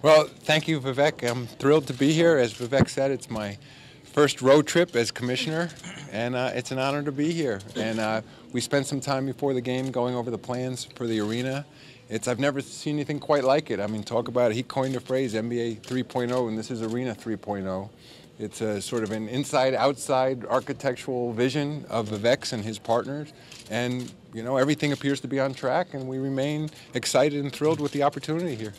Well, thank you, Vivek. I'm thrilled to be here. As Vivek said, it's my first road trip as commissioner, and it's an honor to be here. And we spent some time before the game going over the plans for the arena. I've never seen anything quite like it. I mean, talk about it. He coined the phrase NBA 3.0, and this is Arena 3.0. It's a sort of an inside-outside architectural vision of Vivek's and his partners. And, you know, everything appears to be on track, and we remain excited and thrilled with the opportunity here.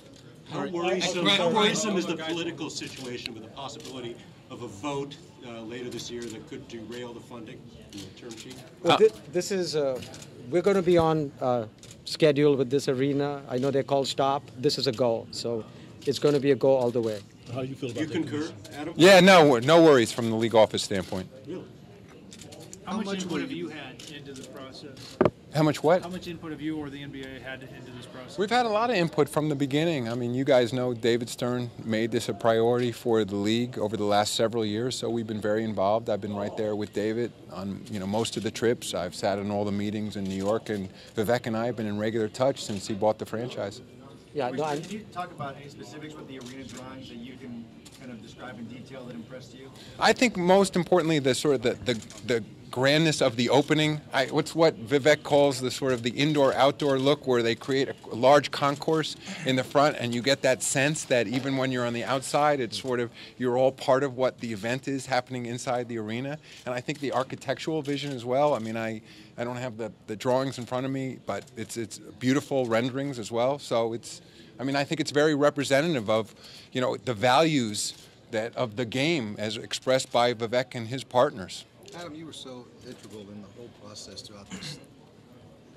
How worrisome is the political situation with the possibility of a vote later this year that could derail the funding in the term sheet? Well, this is, we're going to be on schedule with this arena. I know they're called stop. This is a go. So it's going to be a go all the way. How do you feel about that? You concur, Adam? Yeah, no worries from the league office standpoint. Really? How much input have you had into this process? How much what? How much input have you or the NBA had into this process? We've had a lot of input from the beginning. I mean, you guys know David Stern made this a priority for the league over the last several years, so we've been very involved. I've been right there with David on most of the trips. I've sat in all the meetings in New York, and Vivek and I have been in regular touch since he bought the franchise. Yeah, no, Can you talk about any specifics with the arena drawings that you can kind of describe in detail that impressed you? I think most importantly, the grandness of the opening. What's what Vivek calls the sort of the indoor-outdoor look, where they create a large concourse in the front, and you get that sense that even when you're on the outside, it's sort of you're all part of what the event is happening inside the arena. And I think the architectural vision as well. I mean, I don't have the drawings in front of me, but it's beautiful renderings as well. So I think it's very representative of the values of the game as expressed by Vivek and his partners. Adam, you were so integral in the whole process throughout this.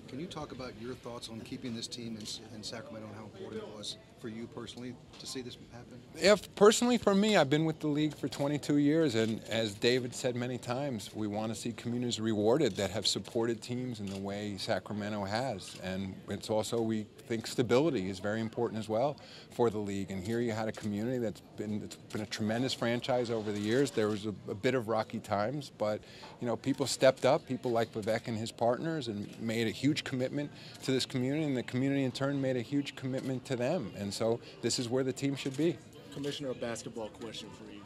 Can you talk about your thoughts on keeping this team in Sacramento and how important it was for you personally to see this happen? Yeah, personally for me, I've been with the league for 22 years, and as David said many times, we want to see communities rewarded that have supported teams in the way Sacramento has. And it's also, we think stability is very important as well for the league. And here you had a community it's been a tremendous franchise over the years. There was a bit of rocky times, but people stepped up, people like Vivek and his partners, and made a huge commitment to this community, and the community in turn made a huge commitment to them. And so this is where the team should be. Commissioner, a basketball question for you.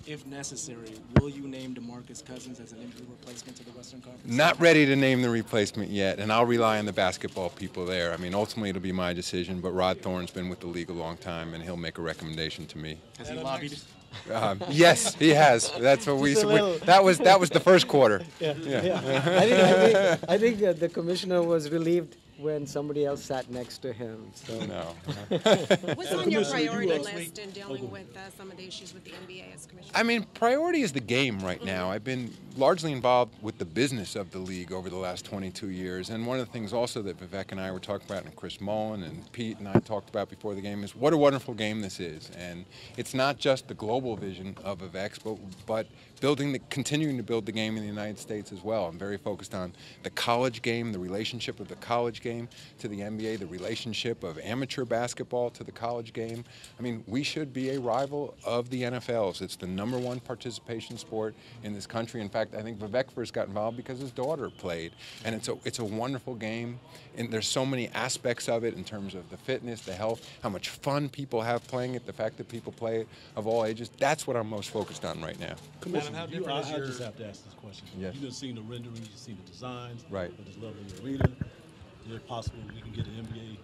If necessary, will you name DeMarcus Cousins as an injury replacement to the Western Conference? Not ready to name the replacement yet, and I'll rely on the basketball people there. I mean, ultimately it'll be my decision, but Rod Thorne's been with the league a long time, and he'll make a recommendation to me. Has he lobbied? Yes, he has. That's what that was the first quarter. Yeah. I think the commissioner was relieved when somebody else sat next to him. So. No. What's on your priority list in dealing with some of the issues with the NBA as commissioner? I mean, priority is the game right now. I've been largely involved with the business of the league over the last 22 years. And one of the things also that Vivek and I were talking about, and Chris Mullen and Pete and I talked about before the game, is what a wonderful game this is. And it's not just the global vision of Vivek's, but continuing to build the game in the United States as well. I'm very focused on the college game, the relationship of the college game to the NBA, the relationship of amateur basketball to the college game. I mean, we should be a rival of the NFL's. It's the #1 participation sport in this country. In fact, I think Vivek first got involved because his daughter played. And it's a wonderful game. And there's so many aspects of it in terms of the fitness, the health, how much fun people have playing it, the fact that people play it of all ages. That's what I'm most focused on right now. Commissioner, I just have to ask this question. Yes. You've seen the renderings, you've seen the designs. Right. Of this lovely arena. Is it possible we can get an NBA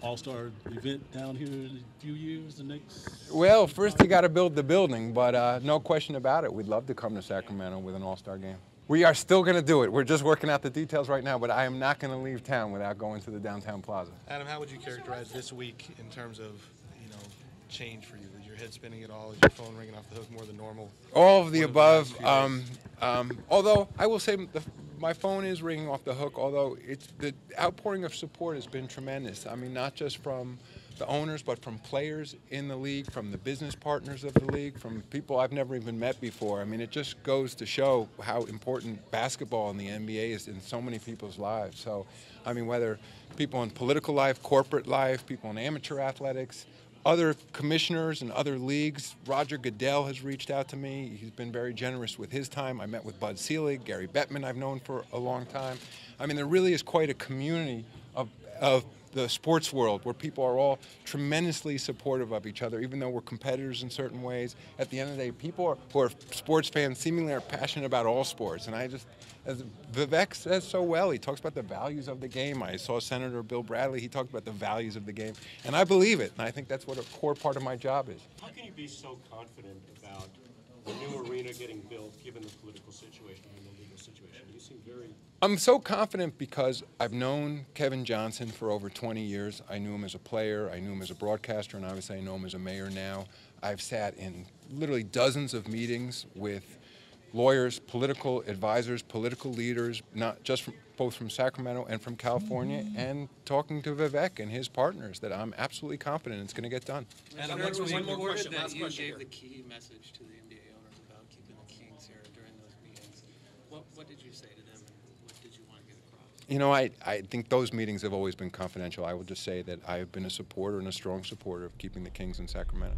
All-Star event down here in a few years, the next? Well, first you got to build the building, but no question about it. We'd love to come to Sacramento with an All-Star game. We are still going to do it. We're just working out the details right now, but I am not going to leave town without going to the downtown plaza. Adam, how would you characterize this week in terms of, change for you? Is your head spinning at all? Is your phone ringing off the hook more than normal? All of the above. Although I will say my phone is ringing off the hook, although the outpouring of support has been tremendous. I mean, not just from the owners, but from players in the league, from the business partners of the league, from people I've never even met before. I mean, it just goes to show how important basketball in the NBA is in so many people's lives. So, I mean, whether people in political life, corporate life, people in amateur athletics, other commissioners and other leagues. Roger Goodell has reached out to me. He's been very generous with his time. I met with Bud Selig, Gary Bettman I've known for a long time. I mean, there really is quite a community of the sports world, where people are all tremendously supportive of each other, even though we're competitors in certain ways. At the end of the day, people who are sports fans seemingly are passionate about all sports. And I just, as Vivek says so well, he talks about the values of the game. I saw Senator Bill Bradley, he talked about the values of the game. And I believe it, and I think that's what a core part of my job is. How can you be so confident about the new arena getting built, given the political situation and the legal situation? You seem very... I'm so confident because I've known Kevin Johnson for over 20 years. I knew him as a player, I knew him as a broadcaster, and obviously I know him as a mayor now. I've sat in literally dozens of meetings with lawyers, political advisors, political leaders, not just from, both from Sacramento and from California, and talking to Vivek and his partners that I'm absolutely confident it's going to get done. And I'm one more question. That you gave the key message to the NBA owners about keeping the Kings here during those meetings. What did you say to them, and what did you want to get across? You know, I think those meetings have always been confidential. I will just say that I've been a supporter and a strong supporter of keeping the Kings in Sacramento.